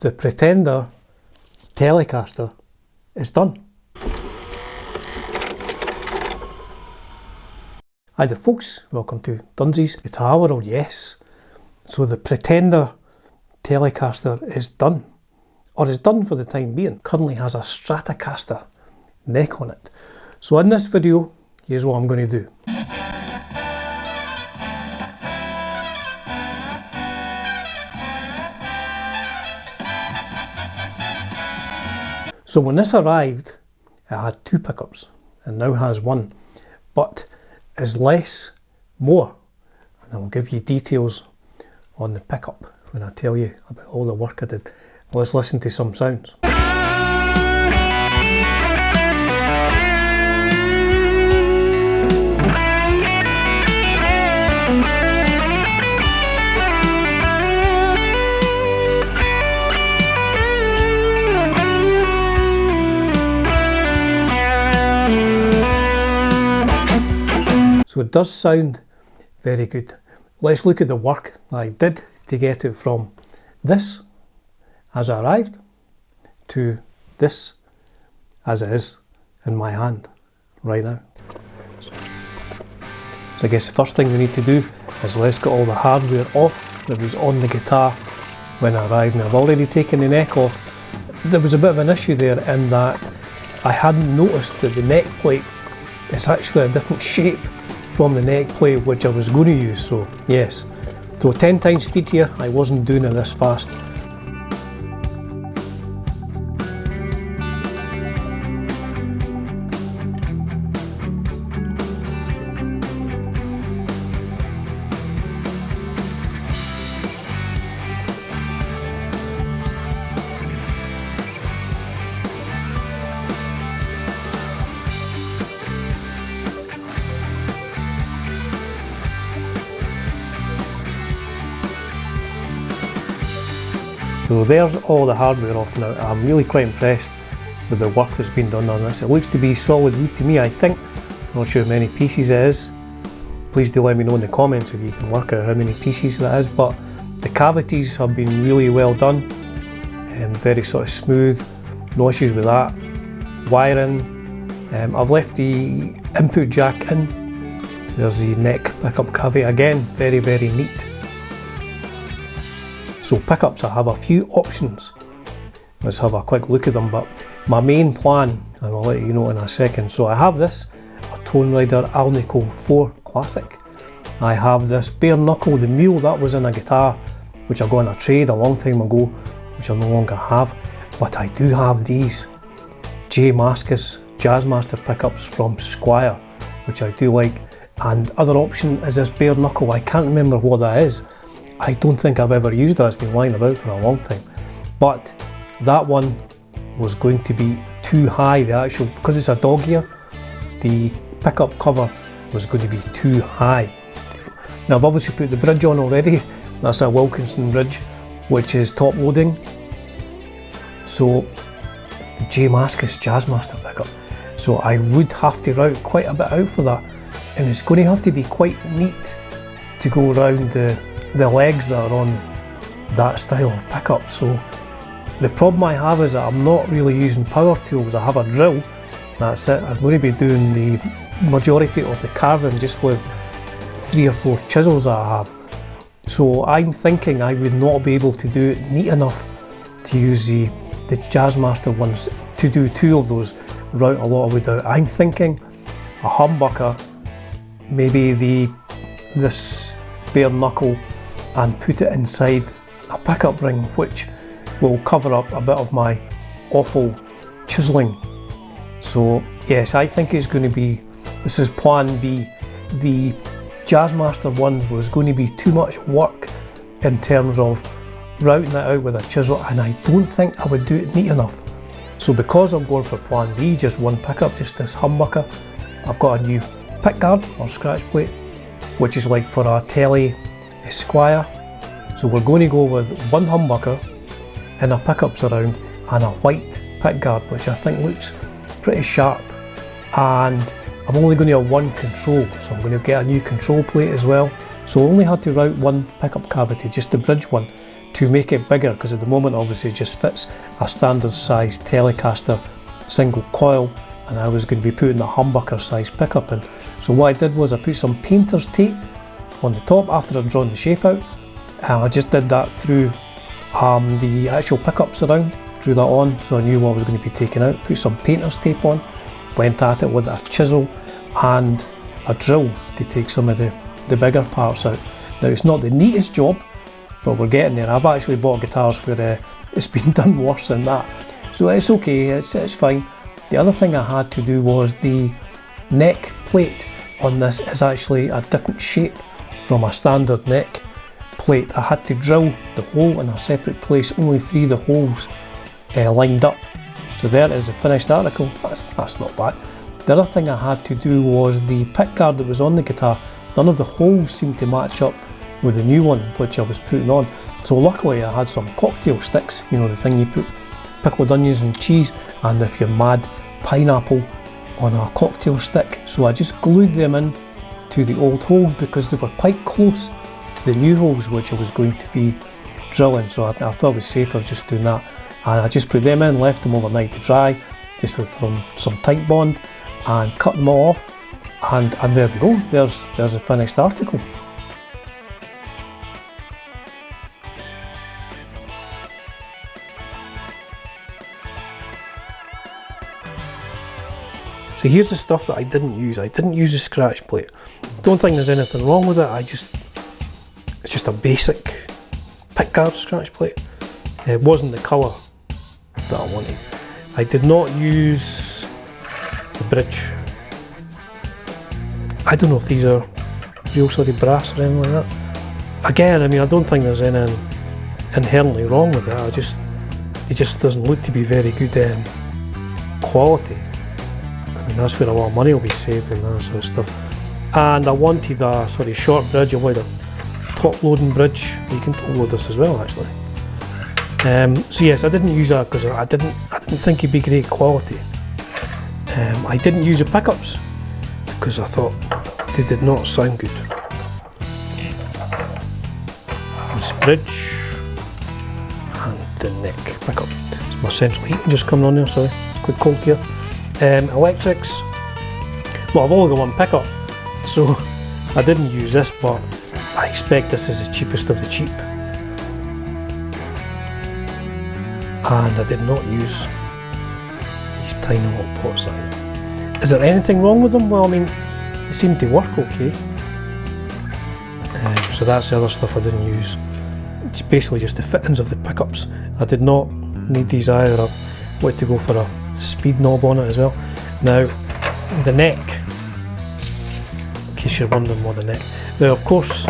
The Pretender Telecaster is done. Hi there folks, welcome to Dunsies Guitar World. Yes, so the Pretender Telecaster is done, or is done for the time being. Currently has a Stratocaster neck on it. So in this video, here's what I'm going to do. So when this arrived, it had two pickups and now has one, but is less more, and I'll give you details on the pickup when I tell you about all the work I did. Let's listen to some sounds. So it does sound very good. Let's look at the work that I did to get it from this as I arrived to this as it is in my hand right now. So I guess the first thing we need to do is let's get all the hardware off that was on the guitar when I arrived. Now I've already taken the neck off. There was a bit of an issue there in that I hadn't noticed that the neck plate is actually a different shape from the neck plate which I was going to use. So yes, so 10 times speed here, I wasn't doing it this fast. So there's all the hardware off now. I'm really quite impressed with the work that's been done on this. It looks to be solid wood to me, I think. I'm not sure how many pieces it is. Please do let me know in the comments if you can work out how many pieces that is, but the cavities have been really well done and very sort of smooth, no issues with that. Wiring, I've left the input jack in, so there's the neck pickup cavity again, very neat. So pickups, I have a few options. Let's have a quick look at them, but my main plan, and I'll let you know in a second. So I have this, a Tone Rider Alnico 4 Classic. I have this bare knuckle, the Mule, that was in a guitar which I got in a trade a long time ago, which I no longer have. But I do have these J Mascis Jazzmaster pickups from Esquire, which I do like. And other option is this bare knuckle, I can't remember what that is. I don't think I've ever used that, it's been lying about for a long time. But that one was going to be too high, the actual, because it's a dog ear, the pickup cover was going to be too high. Now I've obviously put the bridge on already, that's a Wilkinson bridge, which is top loading. So, the J Mascis Jazzmaster pickup. So I would have to route quite a bit out for that. And it's going to have to be quite neat to go around the legs that are on that style of pickup. So the problem I have is that I'm not really using power tools. I have a drill, that's it. I'm going to be doing the majority of the carving just with 3 or 4 chisels that I have. So I'm thinking I would not be able to do it neat enough to use the Jazzmaster ones to do 2 of those, route a lot of wood out. I'm thinking a humbucker, maybe this bare knuckle, and put it inside a pickup ring which will cover up a bit of my awful chiselling. So yes, I think it's going to be, this is plan B. The Jazzmaster ones was going to be too much work in terms of routing it out with a chisel, and I don't think I would do it neat enough. So because I'm going for plan B, just one pickup, just this humbucker, I've got a new pick guard or scratch plate, which is like for a Tele Esquire. So we're going to go with one humbucker in a pickup surround and a white pick guard, which I think looks pretty sharp. And I'm only going to have one control, so I'm going to get a new control plate as well. So I only had to route one pickup cavity, just the bridge one, to make it bigger, because at the moment obviously it just fits a standard size Telecaster single coil, and I was going to be putting a humbucker size pickup in. So what I did was I put some painter's tape on the top after I'd drawn the shape out, and I just did that through the actual pickups around, drew that on so I knew what was going to be taken out, put some painter's tape on, went at it with a chisel and a drill to take some of the bigger parts out. Now it's not the neatest job, but we're getting there. I've actually bought guitars where it's been done worse than that, so it's okay, it's fine. The other thing I had to do was the neck plate on this is actually a different shape from a standard neck plate. I had to drill the hole in a separate place, only 3 of the holes lined up. So there is the finished article, that's not bad. The other thing I had to do was the pick guard that was on the guitar, none of the holes seemed to match up with the new one which I was putting on. So luckily I had some cocktail sticks, you know, the thing you put pickled onions and cheese, and if you're mad, pineapple on a cocktail stick. So I just glued them in to the old holes because they were quite close to the new holes which I was going to be drilling, so I thought it was safer just doing that. And I just put them in, left them overnight to dry, just with some tight bond, and cut them all off, and there we go, there's the finished article. So here's the stuff that I didn't use. I didn't use a scratch plate. Don't think there's anything wrong with it. It's just a basic pickguard scratch plate. It wasn't the colour that I wanted. I did not use the bridge. I don't know if these are real sort of brass or anything like that. Again, I mean, I don't think there's anything inherently wrong with it. It just doesn't look to be very good quality. I mean, that's where a lot of money will be saved and that sort of stuff. And I wanted a sort of short bridge. I wanted a top loading bridge. You can top load this as well, actually. So yes, I didn't use that because I didn't think it'd be great quality. I didn't use the pickups because I thought they did not sound good. There's the bridge and the neck pickup. It's my central heating just coming on there, sorry, it's quite cold here. Electrics, well, I've only got one pickup, so I didn't use this, but I expect this is the cheapest of the cheap. And I did not use these tiny little pots either. Is there anything wrong with them? Well, I mean, they seem to work okay. So that's the other stuff I didn't use. It's basically just the fittings of the pickups. I did not need these either. I wanted to go for a speed knob on it as well. Now, the neck, in case you're wondering what the neck. Now, of course,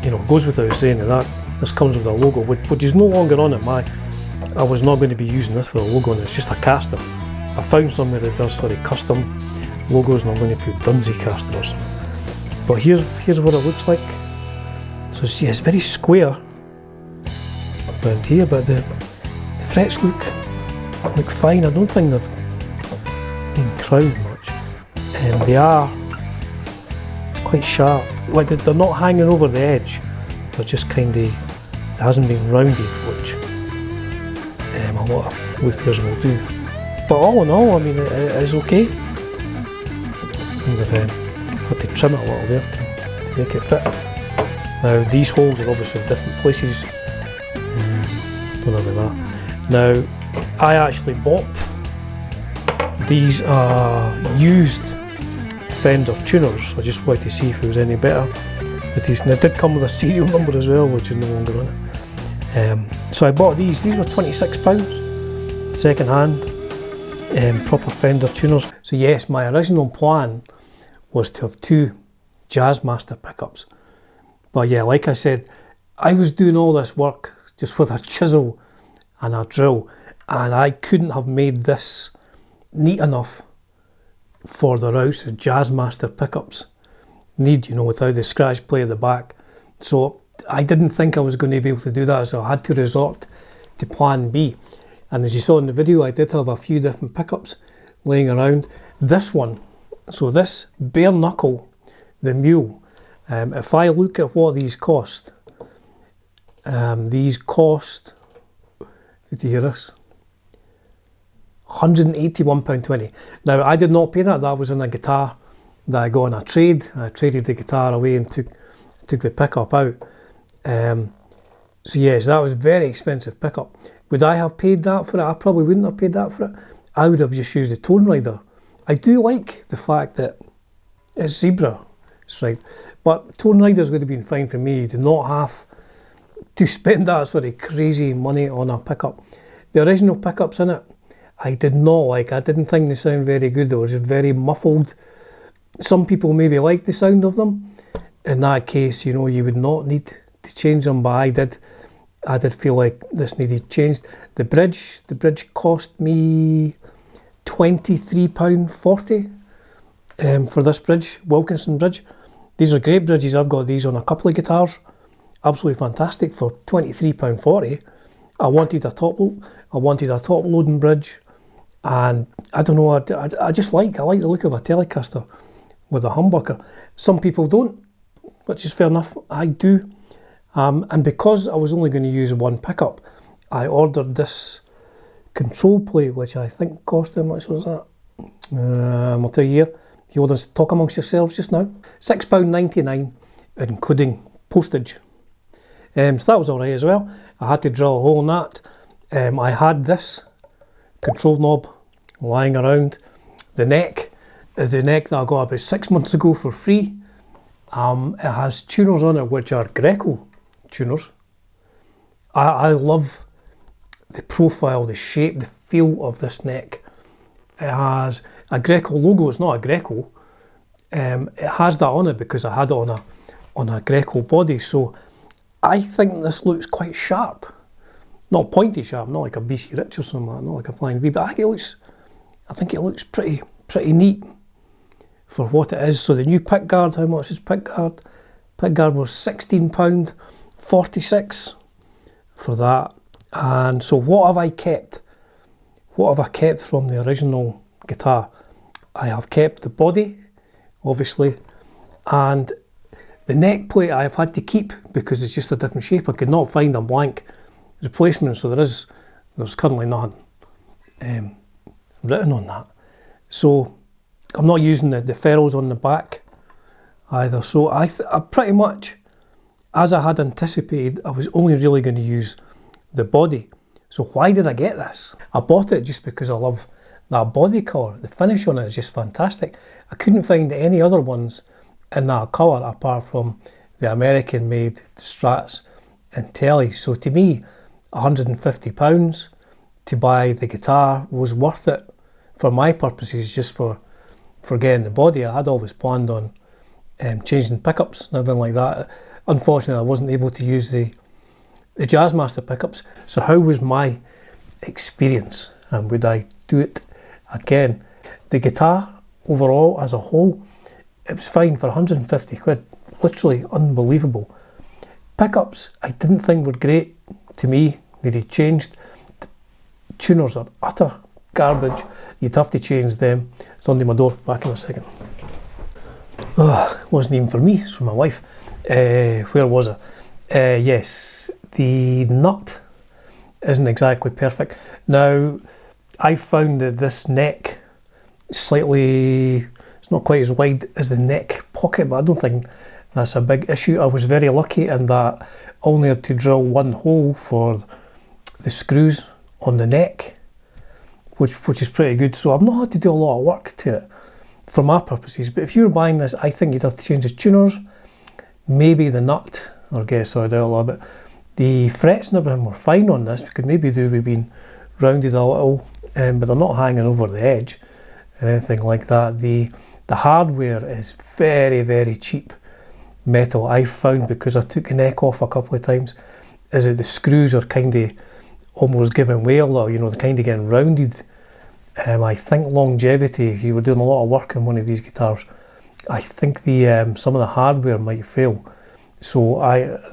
you know, it goes without saying that this comes with a logo, which is no longer on it. I was not going to be using this for a logo on it, it's just a caster. I found somewhere that does sort of custom logos, and I'm going to put Dunsey casters. But here's what it looks like. So yeah, it's very square around here, but the frets look fine. I don't think they've been crowned much, and they are quite sharp. Like they're not hanging over the edge, they're just kind of, it hasn't been rounded, which a lot of luthiers will do. But all in all, I mean, it is okay. I think they've had to trim it a little there to make it fit. Now these holes are obviously in different places. Don't know about that. Now, I actually bought these used Fender Tuners. I just wanted to see if it was any better with these. And it did come with a serial number as well, which is no longer on it. So I bought these. These were £26, second hand, proper Fender Tuners. So yes, my original plan was to have 2 Jazzmaster pickups. But yeah, like I said, I was doing all this work just with a chisel and a drill, and I couldn't have made this neat enough for the routes that Jazzmaster pickups need, you know, without the scratch plate at the back. So I didn't think I was going to be able to do that, so I had to resort to plan B. And as you saw in the video, I did have a few different pickups laying around. This one, so this bare knuckle, the Mule, if I look at what these cost, These cost, did you hear this? £181.20. Now I did not pay that. That was in a guitar that I got on a trade. I traded the guitar away and took the pickup out. So yes, that was a very expensive pickup. Would I have paid that for it? I probably wouldn't have paid that for it. I would have just used the tone rider. I do like the fact that it's zebra stripe, but tone riders would have been fine for me. You do not have to spend that sort of crazy money on a pickup. The original pickups in it, I did not like. I didn't think they sound very good. They were just very muffled. Some people maybe like the sound of them. In that case, you know, you would not need to change them, but I did. I did feel like this needed changed. The bridge cost me £23.40 for this bridge, Wilkinson bridge. These are great bridges. I've got these on a couple of guitars. Absolutely fantastic for £23.40. I wanted a top loading bridge, and I don't know, I just like the look of a Telecaster with a humbucker. Some people don't, which is fair enough. I do. And because I was only going to use one pickup, I ordered this control plate, which I think cost, how much was that? I'll tell you here. You want to talk amongst yourselves just now? £6.99, including postage. So that was alright as well. I had to drill a hole in that. I had this control knob lying around. The neck that I got about 6 months ago for free. It has tuners on it which are Greco tuners. I love the profile, the shape, the feel of this neck. It has a Greco logo. It's not a Greco. It has that on it because I had it on a Greco body. So I think this looks quite sharp. Not pointy sharp, not like a BC Rich or something like that, not like a Flying V, but I think it looks pretty neat for what it is. So the new pick guard, how much is pick guard? Pick guard was £16.46 for that. And so what have I kept? What have I kept from the original guitar? I have kept the body, obviously, and the neck plate I have had to keep because it's just a different shape. I could not find a blank replacement, so there's currently nothing written on that. So I'm not using the ferrules on the back either. So I pretty much, as I had anticipated, I was only really going to use the body. So why did I get this? I bought it just because I love that body colour. The finish on it is just fantastic. I couldn't find any other ones in that colour apart from the American made Strats and Telly. So to me, £150 to buy the guitar was worth it for my purposes, just for getting the body. I had always planned on changing pickups and everything like that. Unfortunately, I wasn't able to use the Jazzmaster pickups. So how was my experience, and would I do it again? The guitar overall as a whole, it was fine for 150 quid, literally unbelievable. Pickups I didn't think were great to me, needed changed. The tuners are utter garbage, you'd have to change them. It's under my door, back in a second. Wasn't even for me, it's for my wife. Where was I? Yes, the nut isn't exactly perfect. Now, I found that this neck slightly, it's not quite as wide as the neck pocket, but I don't think that's a big issue. I was very lucky in that I only had to drill one hole for the screws on the neck, which is pretty good. So I've not had to do a lot of work to it for my purposes. But if you were buying this, I think you'd have to change the tuners, maybe the nut, or get it sorted out a little bit. The frets and everything were fine on this, because maybe they would have been rounded a little, but they're not hanging over the edge or anything like that. The hardware is very, very cheap metal. I found, because I took the neck off a couple of times, is that the screws are kind of almost giving way a little, you know, they're kind of getting rounded. I think longevity, if you were doing a lot of work on one of these guitars, I think some of the hardware might fail. So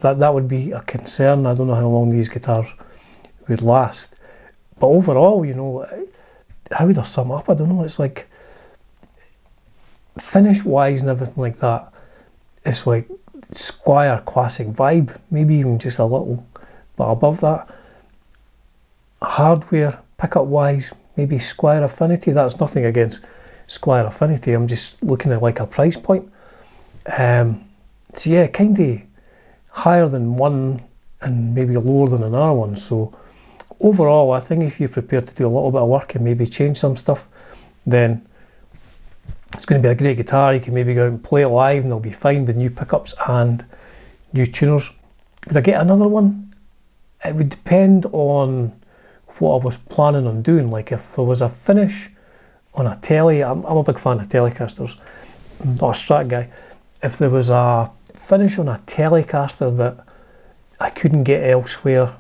that would be a concern. I don't know how long these guitars would last. But overall, you know, how would I sum up? I don't know, it's like, finish wise and everything like that, it's like Esquire classic vibe, maybe even just a little But above that, hardware, pickup wise, maybe Esquire Affinity. That's nothing against Esquire Affinity, I'm just looking at like a price point. So yeah, kind of higher than one and maybe lower than another one. So overall, I think if you're prepared to do a little bit of work and maybe change some stuff, then it's going to be a great guitar. You can maybe go out and play it live and it'll be fine with new pickups and new tuners. Would I get another one? It would depend on what I was planning on doing. Like if there was a finish on a Tele, I'm a big fan of Telecasters, I'm not a Strat guy. If there was a finish on a Telecaster that I couldn't get elsewhere,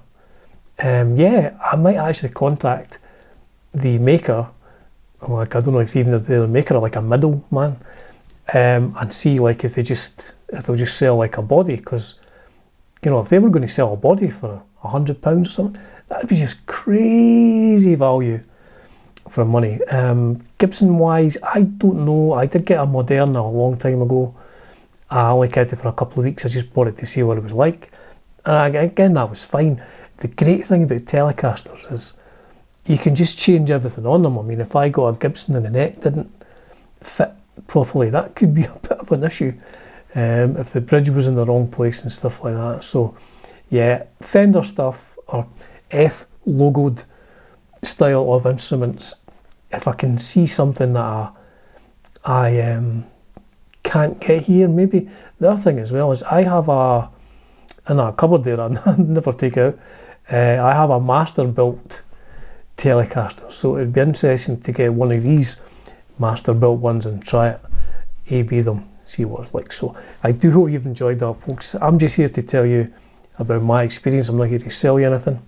yeah, I might actually contact the maker, like I don't know if even the maker or like a middleman, and see like if they'll just sell like a body, because you know if they were going to sell a body for £100 or something, that'd be just crazy value for money. Gibson wise, I don't know. I did get a Moderna a long time ago. I only kept it for a couple of weeks. I just bought it to see what it was like, and again that was fine. The great thing about Telecasters is you can just change everything on them. I mean, if I got a Gibson and the neck didn't fit properly, that could be a bit of an issue, if the bridge was in the wrong place and stuff like that. So yeah, Fender stuff or F logoed style of instruments, if I can see something that I can't get here, maybe. The other thing as well is I have in a cupboard there, I never take out, I have a master built Telecaster, so it'd be interesting to get one of these master built ones and try it, A/B them, see what it's like. So I do hope you've enjoyed that, folks. I'm just here to tell you about my experience. I'm not here to sell you anything.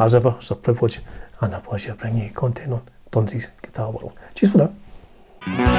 As ever, it's a privilege and a pleasure bringing you content on Dunsi's Guitar World. Cheers for now.